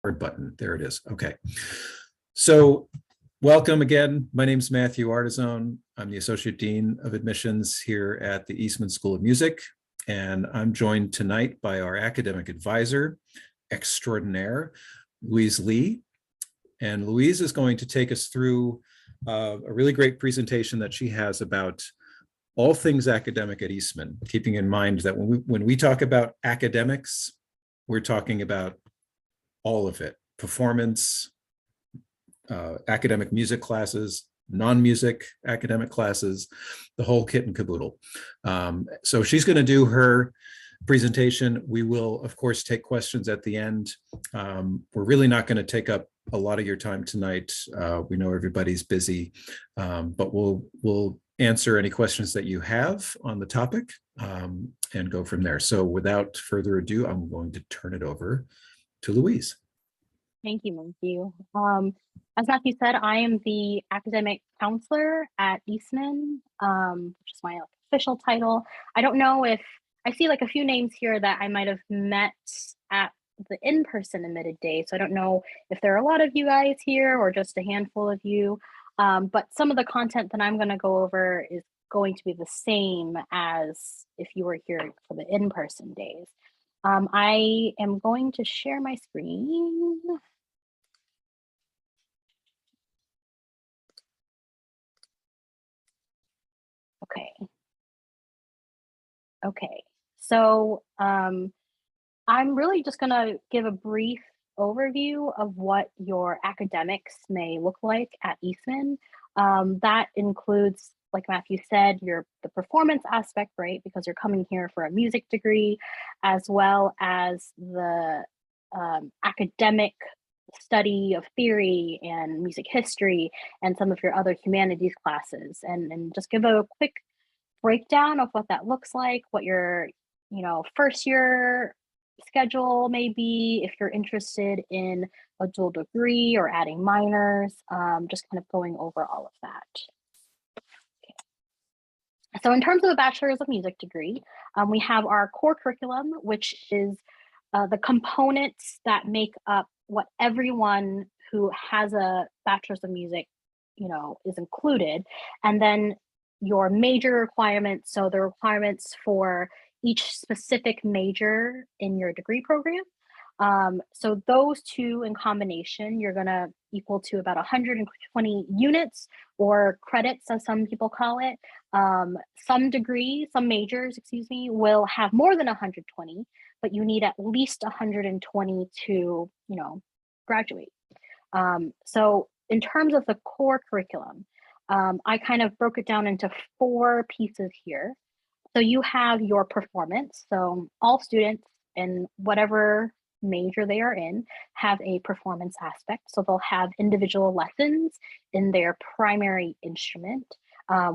button. There it is. Okay. So welcome again. My name is Matthew Artizone. I'm the Associate Dean of Admissions here at the Eastman School of Music. And I'm joined tonight by our Academic Advisor Extraordinaire, Louise Ly. And Louise is going to take us through a really great presentation that she has about all things academic at Eastman, keeping in mind that when we talk about academics, we're talking about all of it: performance, academic music classes, non-music academic classes, the whole kit and caboodle. So she's going to do her presentation. We will, of course, take questions at the end. We're really not going to take up a lot of your time tonight. We know everybody's busy, but we'll answer any questions that you have on the topic and go from there. So without further ado, I'm going to turn it over to Louise. Thank you, Matthew. As Matthew said, I am the academic counselor at Eastman, which is my official title. I don't know if I see like a few names here that I might have met at the in-person admitted day. So I don't know if there are a lot of you guys here or just a handful of you. But some of the content that I'm going to go over is going to be the same as if you were here for the in-person days. I am going to share my screen. Okay, so I'm really just going to give a brief overview of what your academics may look like at Eastman. That includes, like Matthew said, the performance aspect, right? Because you're coming here for a music degree, as well as the academic study of theory and music history and some of your other humanities classes, and just give a quick breakdown of what that looks like, what your first year schedule may be, if you're interested in a dual degree or adding minors, just kind of going over all of that. Okay. So in terms of a bachelor's of music degree, we have our core curriculum, which is the components that make up what everyone who has a bachelor's of music, is included. And then your major requirements, so the requirements for each specific major in your degree program. So those two in combination, you're gonna equal to about 120 units or credits, as some people call it. Some majors, will have more than 120, but you need at least 120 to, graduate. So in terms of the core curriculum, I kind of broke it down into 4 pieces here. So you have your performance. So all students in whatever major they are in have a performance aspect. So they'll have individual lessons in their primary instrument,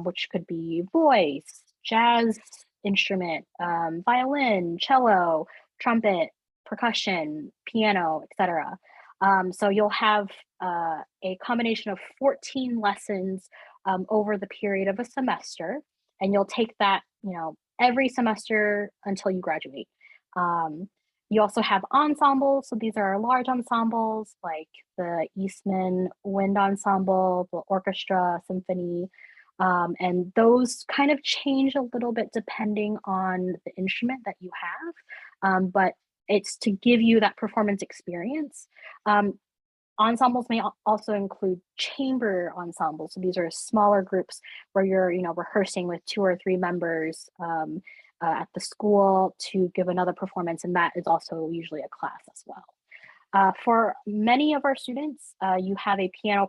which could be voice, jazz instrument, violin, cello, trumpet, percussion, piano, etc. So you'll have a combination of 14 lessons over the period of a semester, and you'll take that, every semester until you graduate. You also have ensembles. So these are large ensembles like the Eastman Wind Ensemble, the orchestra, symphony, and those kind of change a little bit depending on the instrument that you have, but it's to give you that performance experience. Ensembles may also include chamber ensembles. So these are smaller groups where you're, rehearsing with 2 or 3 members at the school to give another performance, and that is also usually a class as well. For many of our students, you have a piano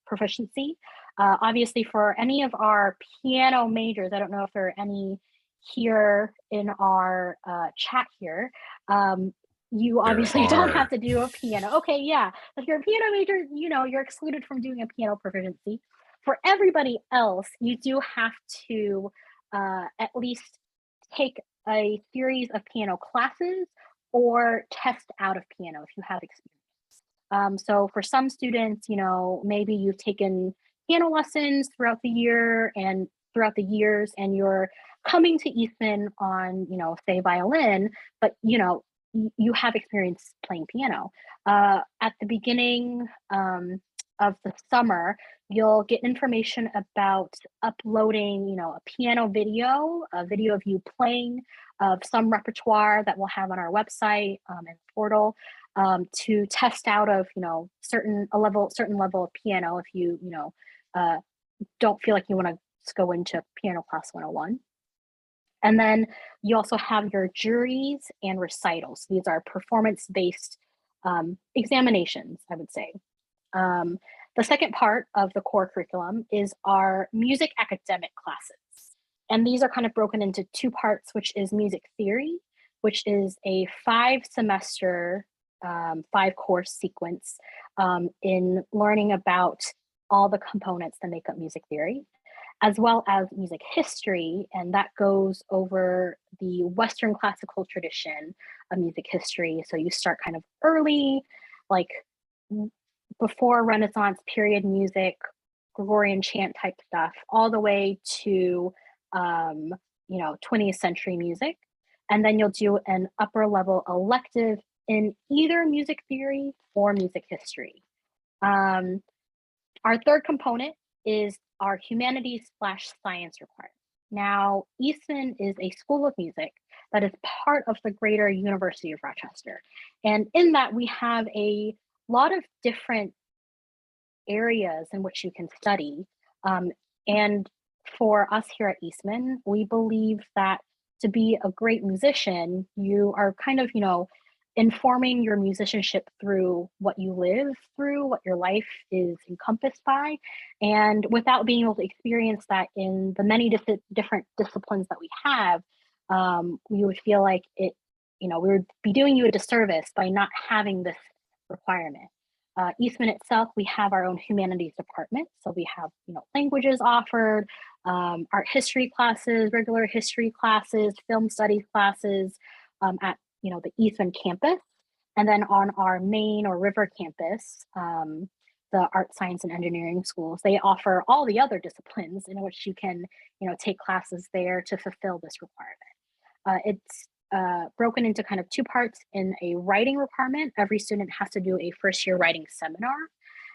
proficiency. Obviously, for any of our piano majors, I don't know if there are any here in our chat here. You obviously don't have to do a piano. Okay, yeah. If you're a piano major, you're excluded from doing a piano proficiency. For everybody else, you do have to at least take a series of piano classes or test out of piano if you have experience. So for some students, maybe you've taken piano lessons throughout the year and throughout the years, and you're coming to Eastman on, say, violin, but you have experience playing piano. At the beginning of the summer, you'll get information about uploading, a piano video, a video of you playing of some repertoire that we'll have on our website and portal to test out of, certain level of piano if uh, don't feel like you want to go into piano class 101. And then you also have your juries and recitals. These are performance-based examinations, I would say. The second part of the core curriculum is our music academic classes. And these are kind of broken into two parts, which is music theory, which is a 5-semester, 5-course sequence in learning about all the components that make up music theory, as well as music history, and that goes over the Western classical tradition of music history. So you start kind of early, like before Renaissance period music, Gregorian chant type stuff, all the way to 20th century music. And then you'll do an upper level elective in either music theory or music history. Our third component is our humanities/science requirement. Now, Eastman is a school of music that is part of the greater University of Rochester. And in that, we have a lot of different areas in which you can study. And for us here at Eastman, we believe that to be a great musician, you are kind of, informing your musicianship through what you live through, what your life is encompassed by. And without being able to experience that in the many different disciplines that we have, we would feel like we would be doing you a disservice by not having this requirement. Eastman itself, we have our own humanities department. So we have, languages offered, art history classes, regular history classes, film studies classes at the Eastman campus. And then on our main or river campus, the art, science, and engineering schools, they offer all the other disciplines in which you can, take classes there to fulfill this requirement. It's broken into kind of two parts. In a writing requirement, every student has to do a first-year writing seminar.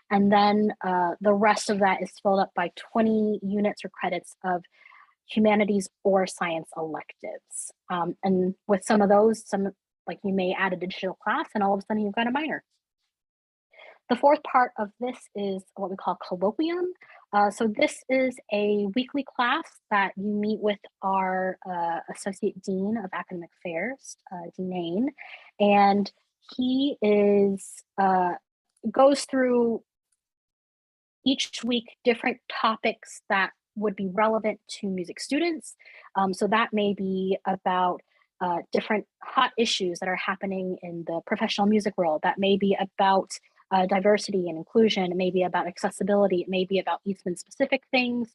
And then the rest of that is filled up by 20 units or credits of humanities or science electives. And with some of those, you may add an additional class and all of a sudden you've got a minor. The fourth part of this is what we call colloquium. So this is a weekly class that you meet with our Associate Dean of Academic Affairs, Dean Ain, and he goes through each week different topics that would be relevant to music students. So that may be about different hot issues that are happening in the professional music world. That may be about diversity and inclusion. It may be about accessibility. It may be about Eastman specific things.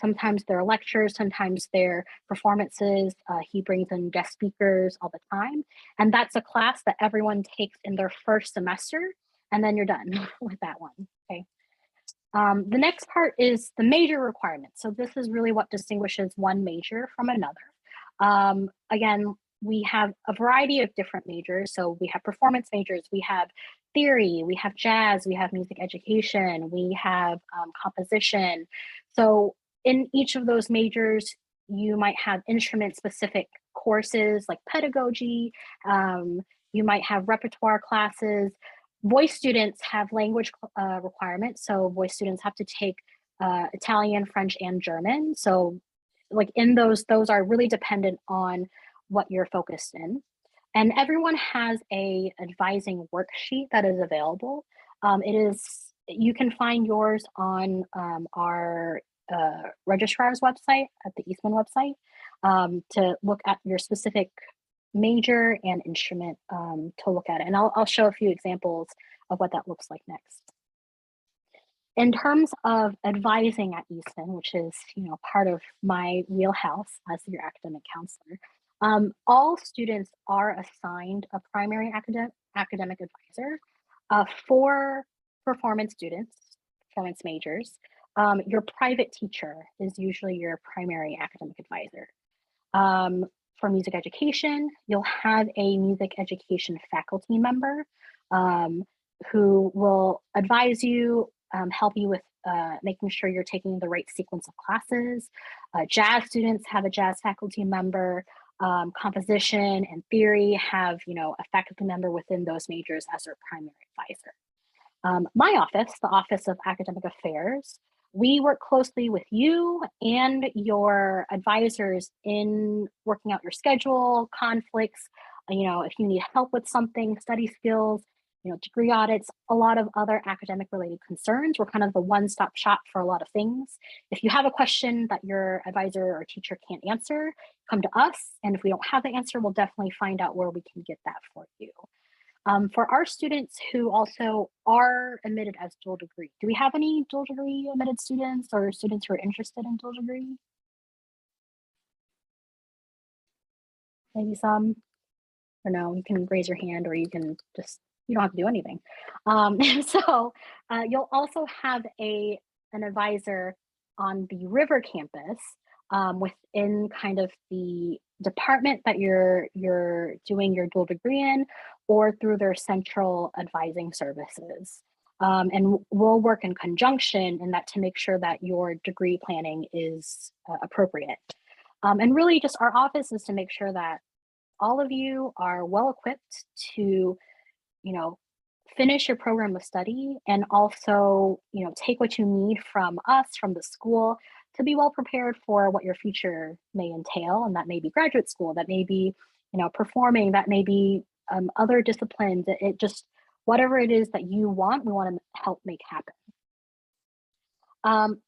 Sometimes they're lectures, sometimes they're performances. He brings in guest speakers all the time. And that's a class that everyone takes in their first semester, and then you're done with that one, okay? The next part is the major requirements. So this is really what distinguishes one major from another. Again, we have a variety of different majors. So we have performance majors, we have theory, we have jazz, we have music education, we have composition. So in each of those majors, you might have instrument-specific courses like pedagogy. You might have repertoire classes. Voice students have language requirements. So voice students have to take Italian, French, and German. So in those are really dependent on what you're focused in. And everyone has a advising worksheet that is available. You can find yours on our registrar's website at the Eastman website to look at your specific major and instrument to look at it. And I'll show a few examples of what that looks like next. In terms of advising at Eastman, which is part of my wheelhouse as your academic counselor, all students are assigned a primary academic advisor. For performance students, performance majors, your private teacher is usually your primary academic advisor. for music education, you'll have a music education faculty member who will advise you, help you with making sure you're taking the right sequence of classes. Jazz students have a jazz faculty member. Composition and theory have, a faculty member within those majors as their primary advisor. My office, the Office of Academic Affairs, we work closely with you and your advisors in working out your schedule, conflicts, if you need help with something, study skills, degree audits, a lot of other academic related concerns. We're kind of the one-stop shop for a lot of things. If you have a question that your advisor or teacher can't answer, come to us. And if we don't have the answer, we'll definitely find out where we can get that for you. For our students who also are admitted as dual degree, do we have any dual degree admitted students or students who are interested in dual degree? Maybe some, or no, you can raise your hand or you can just, you don't have to do anything. So you'll also have an advisor on the River campus within kind of the department that you're doing your dual degree in, or through their central advising services. And we'll work in conjunction in that to make sure that your degree planning is appropriate. And really just our office is to make sure that all of you are well equipped to, finish your program of study and also, take what you need from us, from the school, to be well prepared for what your future may entail. And that may be graduate school, that may be, performing, that may be other disciplines. It just, whatever it is that you want, we want to help make happen.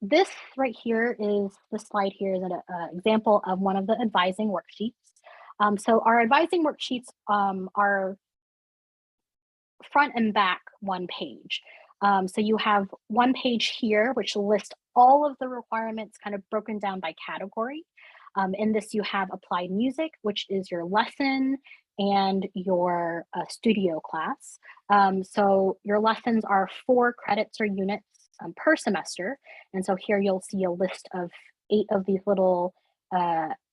This right here is, the slide here is an example of one of the advising worksheets. So our advising worksheets are front and back one page. So you have one page here, which lists all of the requirements kind of broken down by category. In this, you have applied music, which is your lesson and your studio class. So your lessons are 4 credits or units per semester. And so here you'll see a list of 8 of these little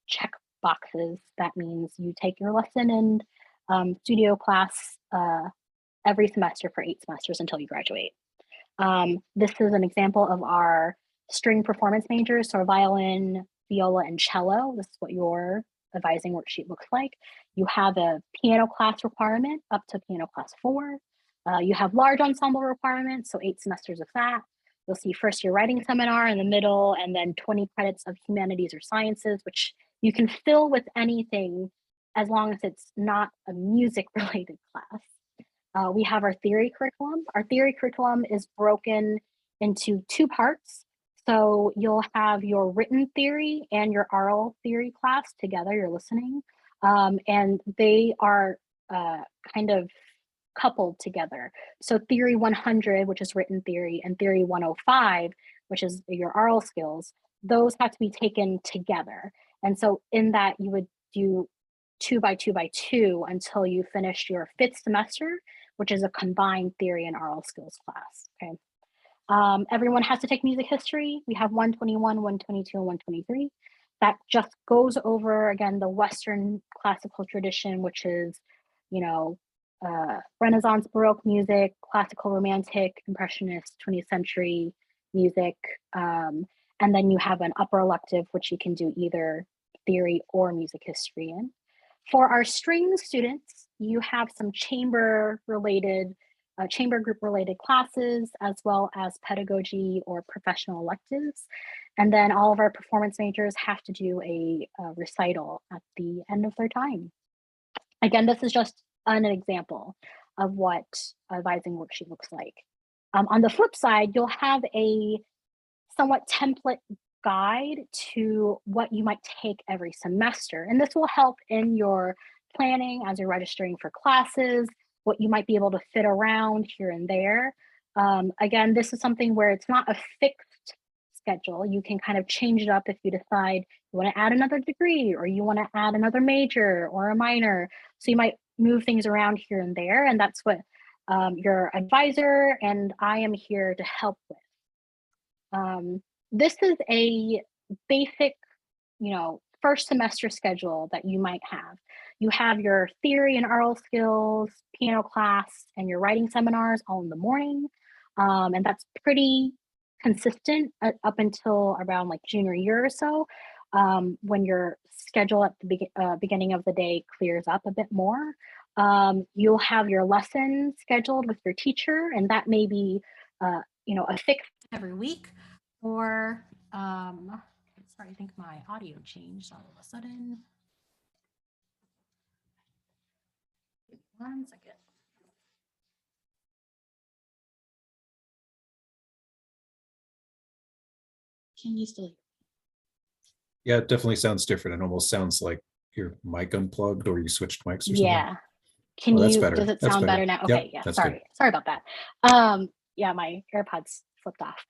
check boxes. That means you take your lesson and studio class every semester for 8 semesters until you graduate. This is an example of our string performance majors, so violin, viola, and cello. This is what your advising worksheet looks like. You have a piano class requirement up to piano class 4. You have large ensemble requirements, so 8 semesters of that. You'll see first year writing seminar in the middle, and then 20 credits of humanities or sciences, which you can fill with anything as long as it's not a music related class. We have our theory curriculum. Our theory curriculum is broken into 2 parts. So you'll have your written theory and your oral theory class together, your listening, and they are kind of coupled together. So theory 100, which is written theory, and theory 105, which is your oral skills, those have to be taken together. And so in that you would do 2 by 2 by 2 until you finish your 5th semester, which is a combined theory and oral skills class, okay? Everyone has to take music history. We have 121, 122, and 123. That just goes over, again, the Western classical tradition, which is, Renaissance, Baroque music, classical, romantic, impressionist, 20th century music. And then you have an upper elective, which you can do either theory or music history in. For our string students, you have some chamber group related classes, as well as pedagogy or professional electives. And then all of our performance majors have to do a recital at the end of their time. Again, this is just an example of what advising worksheet looks like. On the flip side, you'll have a somewhat template guide to what you might take every semester. And this will help in your planning as you're registering for classes, what you might be able to fit around here and there. Again, this is something where it's not a fixed schedule. You can kind of change it up if you decide you want to add another degree or you want to add another major or a minor. So you might move things around here and there. And that's what your advisor and I am here to help with. This is a basic, first semester schedule that you might have. You have your theory and oral skills, piano class, and your writing seminars all in the morning. And that's pretty consistent up until around like junior year or so, when your schedule at the beginning of the day clears up a bit more. You'll have your lessons scheduled with your teacher, and that may be, a fixed every week, or sorry, I think my audio changed all of a sudden. One second. Can you still hear? Yeah, it definitely sounds different. It almost sounds like your mic unplugged or you switched mics or something. Yeah. Can That's you, better. does it That's sound better. better now? Yep, Okay, yeah, that's sorry. good. Sorry about that. Yeah, my AirPods flipped off.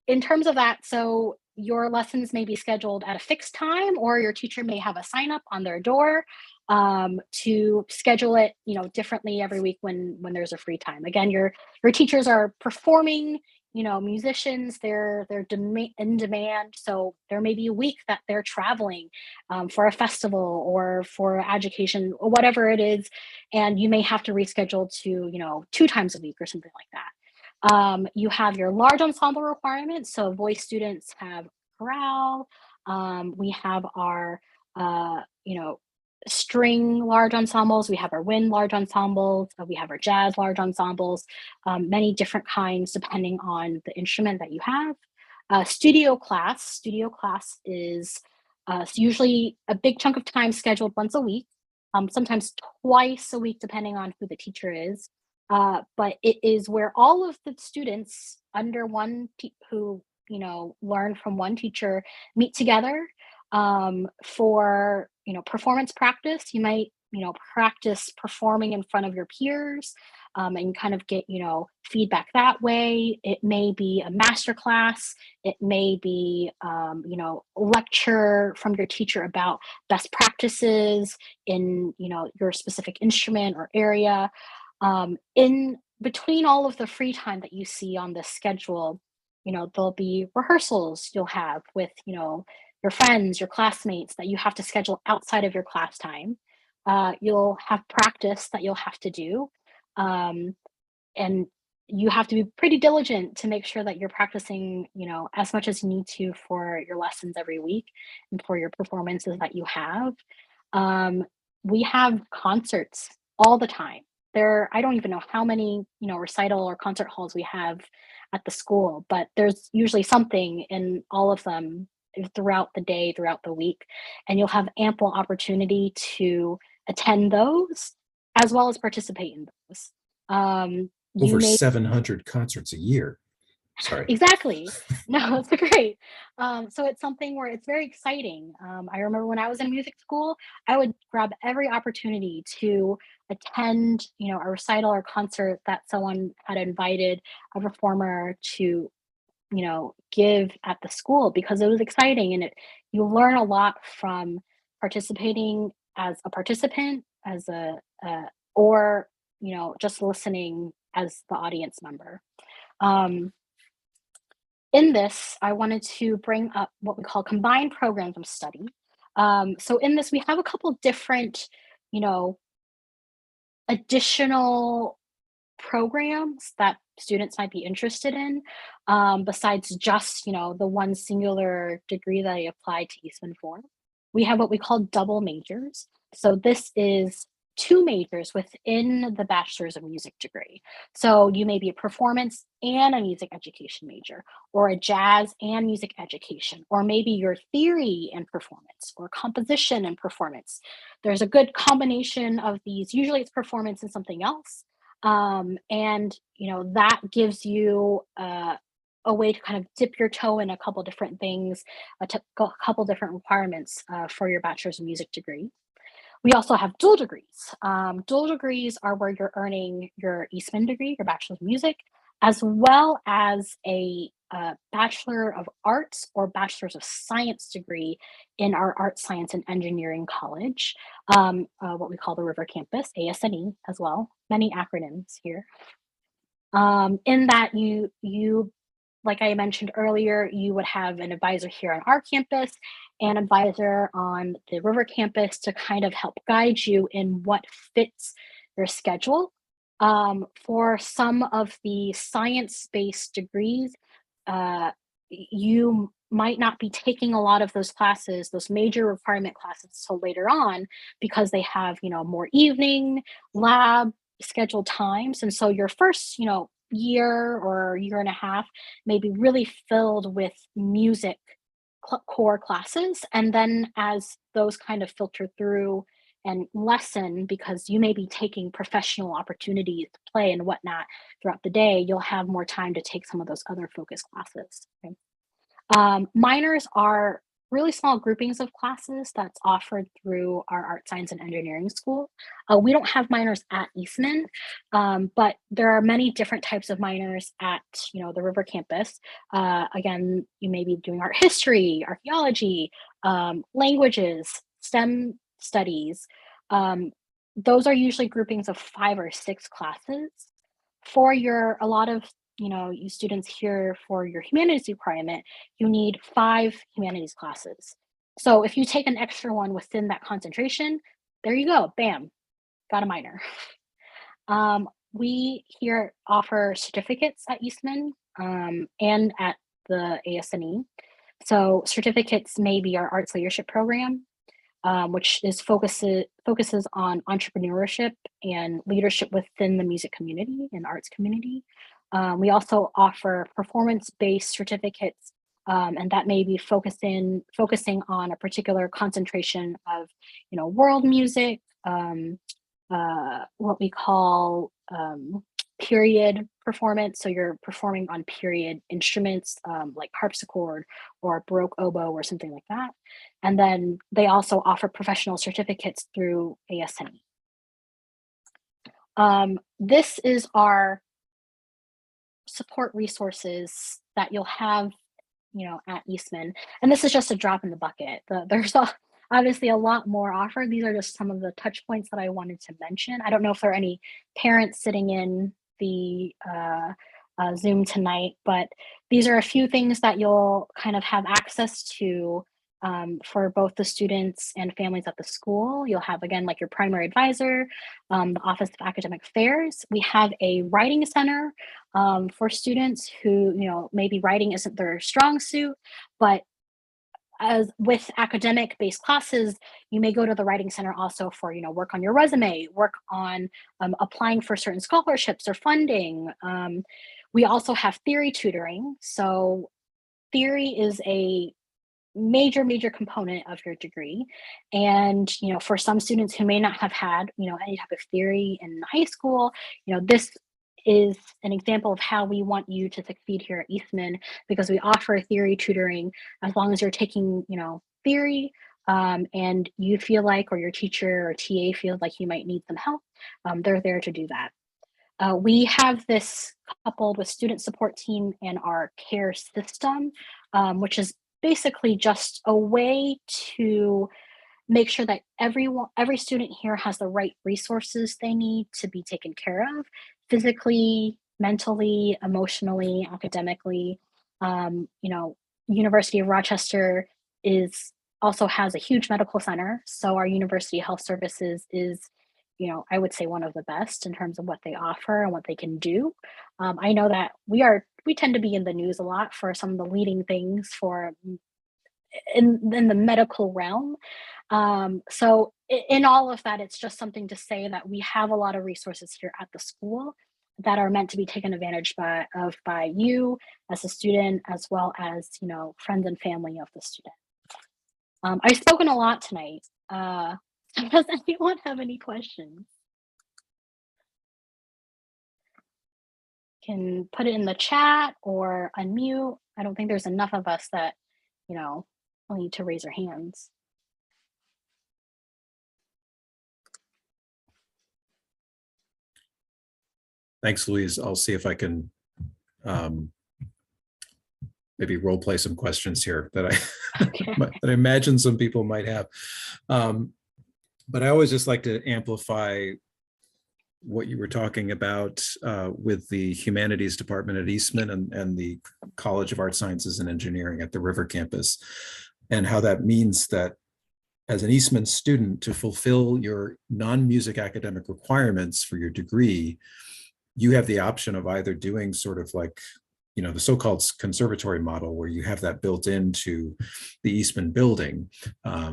In terms of that, so your lessons may be scheduled at a fixed time, or your teacher may have a sign up on their door to schedule it, differently every week when there's a free time. Again, your teachers are performing, musicians, they're in demand. So there may be a week that they're traveling for a festival or for education or whatever it is, and you may have to reschedule to 2 times a week or something like that. You have your large ensemble requirements. So voice students have chorale. We have our string large ensembles. We have our wind large ensembles. We have our jazz large ensembles. Many different kinds depending on the instrument that you have. Studio class is usually a big chunk of time scheduled once a week, sometimes twice a week, depending on who the teacher is. But it is where all of the students under who learn from one teacher meet together for performance practice. You might practice performing in front of your peers, and kind of get feedback that way. It may be a master class. It may be lecture from your teacher about best practices in your specific instrument or area. In between all of the free time that you see on this schedule, there'll be rehearsals you'll have with your friends, your classmates, that you have to schedule outside of your class time. You'll have practice that you'll have to do. Um, and you have to be pretty diligent to make sure that you're practicing, as much as you need to for your lessons every week and for your performances that you have. Um, we have concerts all the time. I don't even know how many, recital or concert halls we have at the school, but there's usually something in all of them throughout the day, throughout the week, and you'll have ample opportunity to attend those as well as participate in those. You Over may 700 concerts a year. Sorry. Exactly. No, it's great. So it's something where it's very exciting. I remember when I was in music school, I would grab every opportunity to attend, a recital or concert that someone had invited a performer to, give at the school, because it was exciting, and you learn a lot from participating as a participant, as or just listening as the audience member. Um, in this, I wanted to bring up what we call combined programs of study. So in this, we have a couple different, you know, additional programs that students might be interested in, besides just, the one singular degree that I applied to Eastman for. We have what we call double majors. So this is two majors within the Bachelor's of Music degree. So you may be a performance and a music education major, or a jazz and music education, or maybe your theory and performance, or composition and performance. There's a good combination of these. Usually it's performance and something else. And that gives you a way to kind of dip your toe in a couple different things, a couple different requirements for your Bachelor's of Music degree. We also have dual degrees. Dual degrees are where you're earning your Eastman degree, your Bachelor of Music, as well as a Bachelor of Arts or Bachelor's of Science degree in our Art, Science, and Engineering College, what we call the River Campus, ASNE as well. Many acronyms here. In that you like I mentioned earlier, you would have an advisor here on our campus and advisor on the River campus to kind of help guide you in what fits your schedule. For some of the science-based degrees, uh, you might not be taking a lot of those classes, those major requirement classes till later on because they have, more evening lab scheduled times. And so your first, year or year and a half may be really filled with music core classes. And then as those kind of filter through and lessen, because you may be taking professional opportunities to play and whatnot throughout the day, you'll have more time to take some of those other focus classes. Okay? Minors are really small groupings of classes that's offered through our art, science, and engineering school. We don't have minors at Eastman, but there are many different types of minors at the River campus. Again, you may be doing art history, archaeology, languages, STEM studies. Those are usually groupings of 5 or 6 classes. For a lot of you students here for your humanities requirement, you need 5 humanities classes. So if you take an extra one within that concentration, there you go, bam, got a minor. We here offer certificates at Eastman and at the ASNE. So certificates may be our arts leadership program, which focuses on entrepreneurship and leadership within the music community and arts community. We also offer performance-based certificates, and that may be focusing on a particular concentration of, world music, what we call period performance. So you're performing on period instruments like harpsichord or baroque oboe or something like that. And then they also offer professional certificates through ASNE. This is our support resources that you'll have, at Eastman. And this is just a drop in the bucket. There's obviously a lot more offered. These are just some of the touch points that I wanted to mention. I don't know if there are any parents sitting in the Zoom tonight, but these are a few things that you'll kind of have access to for both the students and families at the school. You'll have, again, like your primary advisor, the Office of Academic Affairs. We have a writing center for students who, maybe writing isn't their strong suit, but as with academic based classes, you may go to the writing center also for, work on your resume, work on applying for certain scholarships or funding. We also have theory tutoring. So theory is a major component of your degree. And, for some students who may not have had, any type of theory in high school, this is an example of how we want you to succeed here at Eastman, because we offer theory tutoring as long as you're taking, theory and you feel like, or your teacher or TA feels like you might need some help, they're there to do that. We have this coupled with student support team and our care system, which is basically just a way to make sure that every student here has the right resources they need to be taken care of, physically, mentally, emotionally, academically. University of Rochester also has a huge medical center. So our University Health Services is, I would say one of the best in terms of what they offer and what they can do. I know that we tend to be in the news a lot for some of the leading things in the medical realm. So in all of that, it's just something to say that we have a lot of resources here at the school that are meant to be taken advantage by you as a student, as well as, friends and family of the student. I've spoken a lot tonight. Does anyone have any questions? Can put it in the chat or unmute. I don't think there's enough of us that, will need to raise your hands. Thanks, Louise. I'll see if I can maybe role play some questions here that that I imagine some people might have. But I always just like to amplify what you were talking about with the humanities department at Eastman and the College of Art Sciences and Engineering at the River campus, and how that means that as an Eastman student, to fulfill your non-music academic requirements for your degree, you have the option of either doing sort of like, the so-called conservatory model, where you have that built into the Eastman building.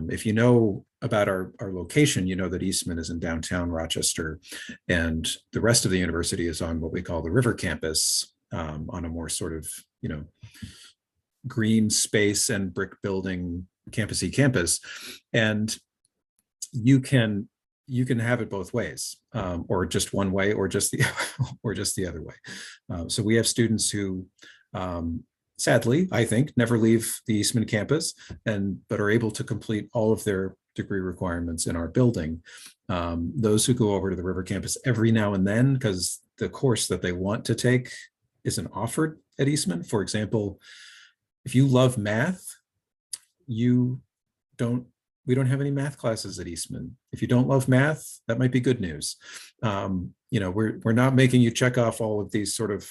If you know about our location, you know that Eastman is in downtown Rochester, and the rest of the university is on what we call the River campus, on a more sort of, green space and brick building campusy campus. And you can have it both ways, or just one way, or just the or just the other way. So we have students who, sadly, I think, never leave the Eastman campus, but are able to complete all of their degree requirements in our building. Those who go over to the River campus every now and then, because the course that they want to take isn't offered at Eastman. For example, if you love math, we don't have any math classes at Eastman. If you don't love math, that might be good news. We're not making you check off all of these sort of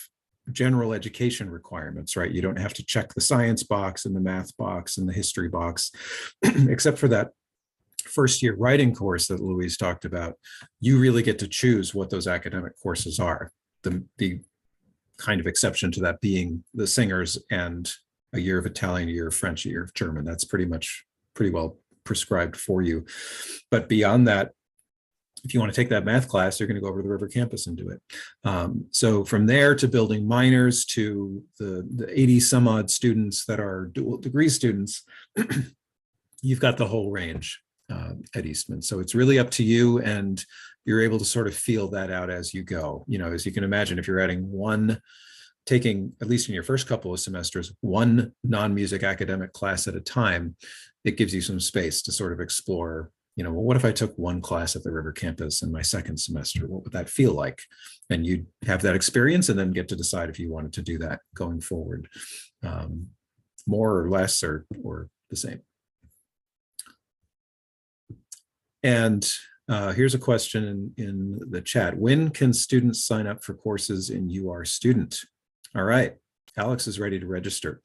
general education requirements, right? You don't have to check the science box and the math box and the history box, except for that first year writing course that Louise talked about. You really get to choose what those academic courses are. The kind of exception to that being the singers and a year of Italian, a year of French, a year of German. That's pretty well prescribed for you. But beyond that, if you want to take that math class, you're going to go over to the River campus and do it. So from there to building minors to the 80 some odd students that are dual degree students, you've got the whole range at Eastman. So it's really up to you, and you're able to sort of feel that out as you go. As you can imagine, if you're taking, at least in your first couple of semesters, one non-music academic class at a time, it gives you some space to sort of explore, well, what if I took one class at the River campus in my second semester? What would that feel like? And you'd have that experience and then get to decide if you wanted to do that going forward, more or less or the same. And here's a question in the chat. When can students sign up for courses in You Are Student? All right, Alex is ready to register.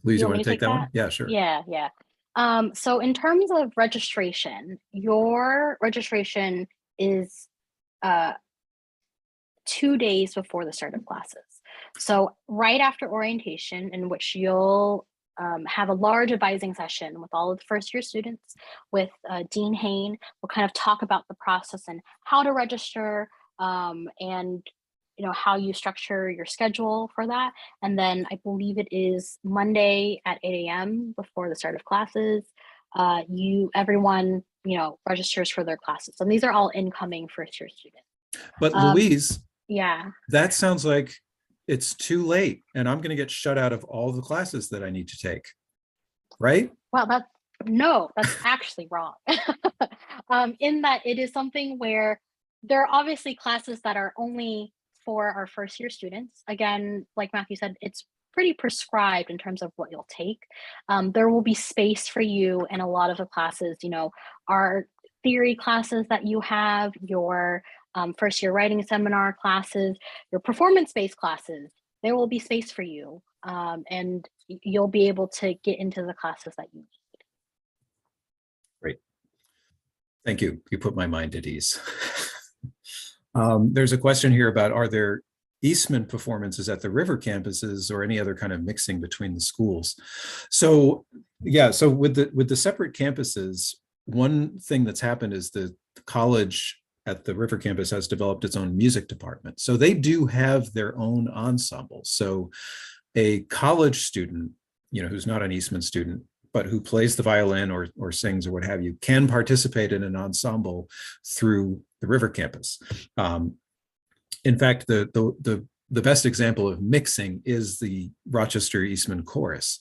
Louise, you want to take that one? Yeah, sure. Yeah. So in terms of registration, your registration is 2 days before the start of classes. So right after orientation, in which you'll have a large advising session with all of the first year students, with Dean Hain. We'll kind of talk about the process and how to register, and how you structure your schedule for that. And then I believe it is Monday at 8 a.m. before the start of classes. Everyone registers for their classes, and these are all incoming first year students. But Louise, yeah, that sounds like it's too late, and I'm going to get shut out of all the classes that I need to take, right? Well, that's actually wrong. In that it is something where there are obviously classes that are only for our first year students. Again, like Matthew said, it's pretty prescribed in terms of what you'll take. There will be space for you in a lot of the classes, our theory classes that you have, your first year writing seminar classes, your performance-based classes. There will be space for you, and you'll be able to get into the classes that you need. Great. Thank you. You put my mind at ease. There's a question here about, are there Eastman performances at the River campuses or any other kind of mixing between the schools? So yeah, so with the separate campuses, one thing that's happened is the college at the River campus has developed its own music department. So they do have their own ensemble. So a college student, who's not an Eastman student, but who plays the violin or sings or what have you, can participate in an ensemble through the River campus. In fact, the best example of mixing is the Rochester Eastman Chorus,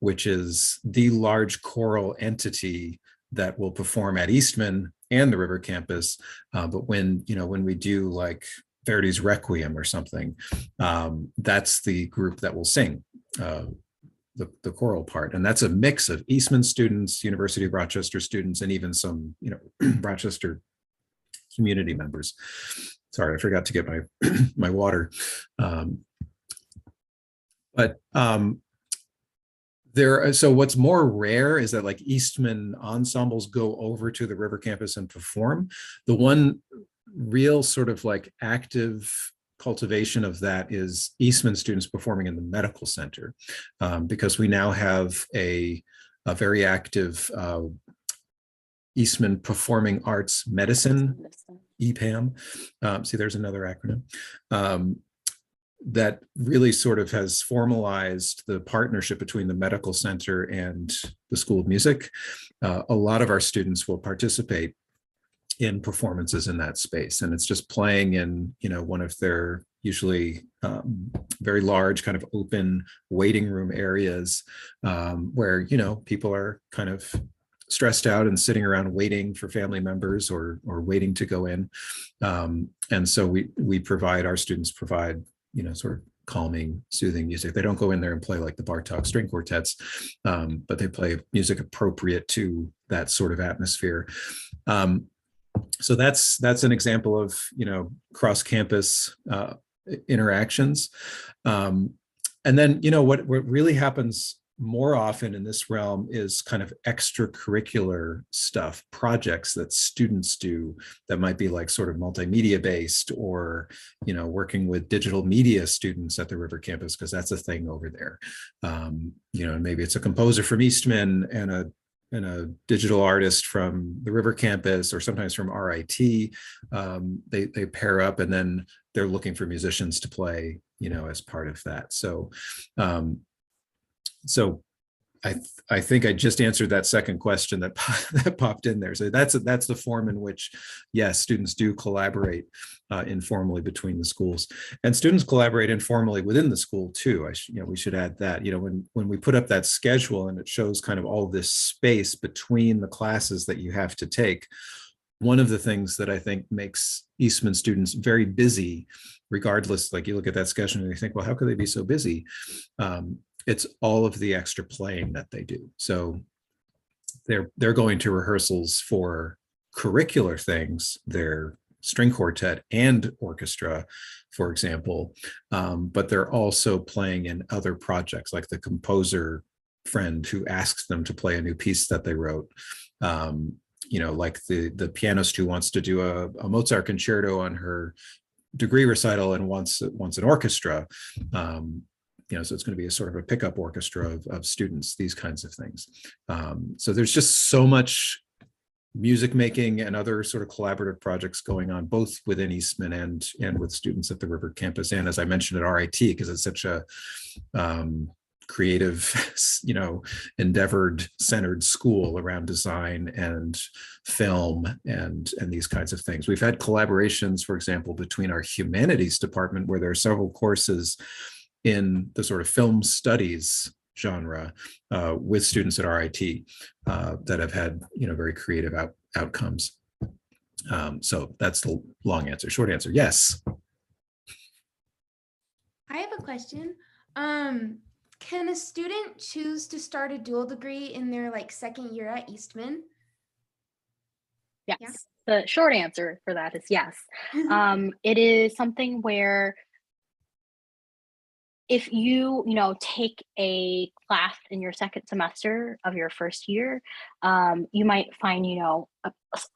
which is the large choral entity that will perform at Eastman and the River campus. But when we do like Verdi's Requiem or something, that's the group that will sing the choral part. And that's a mix of Eastman students, University of Rochester students, and even some, Rochester community members. Sorry, I forgot to get my my water. So what's more rare is that like Eastman ensembles go over to the river campus and perform. The one real sort of like active cultivation of that is Eastman students performing in the medical center, because we now have a very active Eastman Performing Arts Medicine, EPAM. See, there's another acronym. That really sort of has formalized the partnership between the medical center and the School of Music. A lot of our students will participate in performances in that space, and it's just playing in, you know, one of their usually very large kind of open waiting room areas, where, you know, people are kind of stressed out and sitting around waiting for family members or waiting to go in. And so we provide, our students provide, you know, sort of calming, soothing music. They don't go in there and play like the Bartok string quartets, but they play music appropriate to that sort of atmosphere. So that's an example of, you know, cross-campus interactions. And then, you know, what really happens more often in this realm is kind of extracurricular stuff, projects that students do that might be like sort of multimedia based, or, you know, working with digital media students at the River campus, because that's a thing over there. You know, maybe it's a composer from Eastman and a digital artist from the River campus, or sometimes from RIT. They pair up, and then they're looking for musicians to play, you know, as part of that. So I think I just answered that second question that popped in there. So that's the form in which, yes, students do collaborate informally between the schools, and students collaborate informally within the school too. You know, we should add that. You know, when we put up that schedule and it shows kind of all this space between the classes that you have to take, one of the things that I think makes Eastman students very busy, regardless, like you look at that schedule and you think, well, how could they be so busy? It's all of the extra playing that they do. So they're going to rehearsals for curricular things, their string quartet and orchestra, for example, but they're also playing in other projects, like the composer friend who asks them to play a new piece that they wrote. You know, like the pianist who wants to do a Mozart concerto on her degree recital and wants an orchestra. You know, so it's going to be a sort of a pickup orchestra of students, these kinds of things. So there's just so much music making and other sort of collaborative projects going on, both within Eastman and with students at the River campus. And as I mentioned, at RIT, because it's such a creative, you know, endeavored centered school around design and film and these kinds of things. We've had collaborations, for example, between our humanities department, where there are several courses in the sort of film studies genre with students at RIT that have had, you know, very creative outcomes. So that's the long answer. Short answer, yes. I have a question. Can a student choose to start a dual degree in their like second year at Eastman? Yes. Yeah. The short answer for that is yes. It is something where if you take a class in your second semester of your first year, you might find,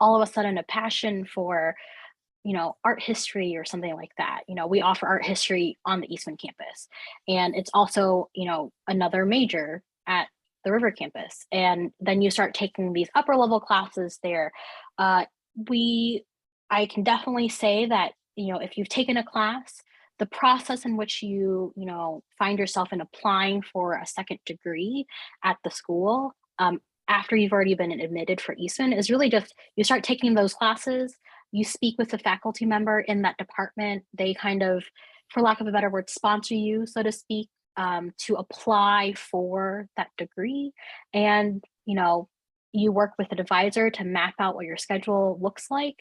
all of a sudden a passion for, art history or something like that. We offer art history on the Eastman campus, and it's also, another major at the River campus. And then you start taking these upper level classes there. I can definitely say that, if you've taken a class, the process in which you find yourself in applying for a second degree at the school, after you've already been admitted for Eastman, is really just you start taking those classes, you speak with a faculty member in that department. They kind of, for lack of a better word, sponsor you, so to speak, to apply for that degree. And you work with an advisor to map out what your schedule looks like.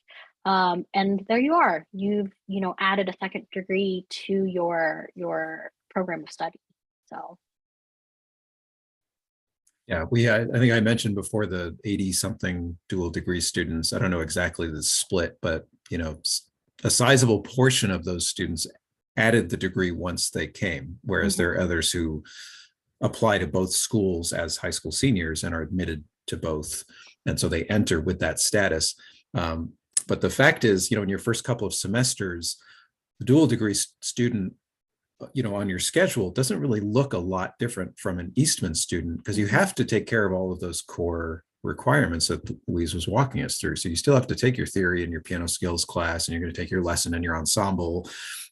And there you are. You've added a second degree to your program of study. So Yeah, I think I mentioned before the 80 something dual degree students. I don't know exactly the split, but a sizable portion of those students added the degree once they came, whereas there are others who apply to both schools as high school seniors and are admitted to both. And so they enter with that status. But the fact is, in your first couple of semesters, the dual degree student, on your schedule doesn't really look a lot different from an Eastman student, because you have to take care of all of those core requirements that Louise was walking us through. So you still have to take your theory and your piano skills class, and you're going to take your lesson and your ensemble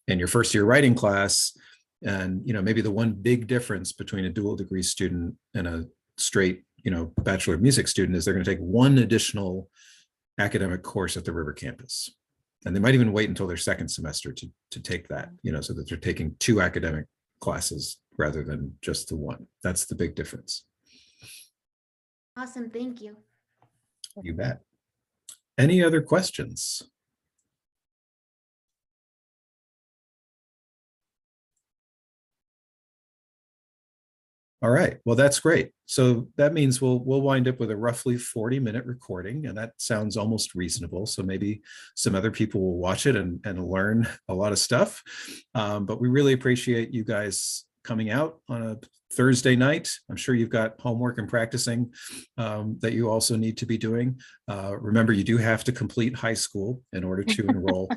and your first year writing class. And, maybe the one big difference between a dual degree student and a straight, Bachelor of Music student is they're going to take one additional academic course at the River campus. And they might even wait until their second semester to take that, so that they're taking 2 academic classes rather than just the one. That's the big difference. Awesome. Thank you. You bet. Any other questions? All right, well, that's great. So that means we'll wind up with a roughly 40-minute recording, and that sounds almost reasonable. So maybe some other people will watch it and learn a lot of stuff. But we really appreciate you guys coming out on a Thursday night. I'm sure you've got homework and practicing that you also need to be doing. Remember, you do have to complete high school in order to enroll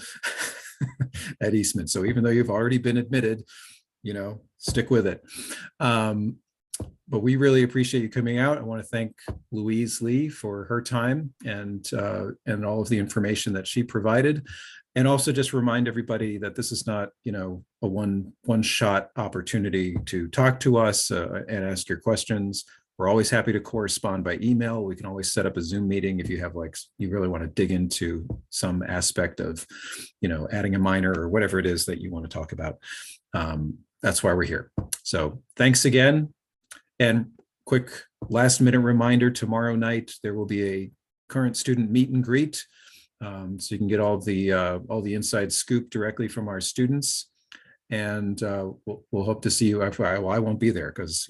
at Eastman. So even though you've already been admitted, stick with it. But we really appreciate you coming out. I want to thank Louise Ly for her time and all of the information that she provided. And also just remind everybody that this is not, a one-shot opportunity to talk to us and ask your questions. We're always happy to correspond by email. We can always set up a Zoom meeting if you have you really want to dig into some aspect of, adding a minor or whatever it is that you want to talk about. That's why we're here. So thanks again. And quick last minute reminder, tomorrow night, there will be a current student meet and greet. So you can get all the inside scoop directly from our students. And we'll hope to see you. Well, I won't be there because,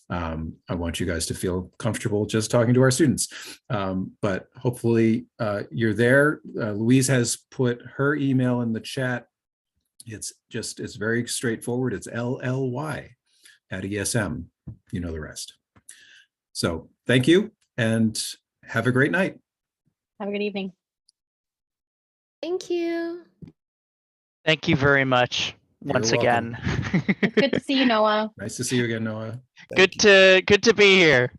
I want you guys to feel comfortable just talking to our students. But hopefully you're there. Louise has put her email in the chat. It's very straightforward. It's LLY@ESM. You know the rest. So thank you and have a great night. Have a good evening. Thank you. Thank you very much once You're again. It's good to see you, Noah. Nice to see you again, Noah. Good to be here.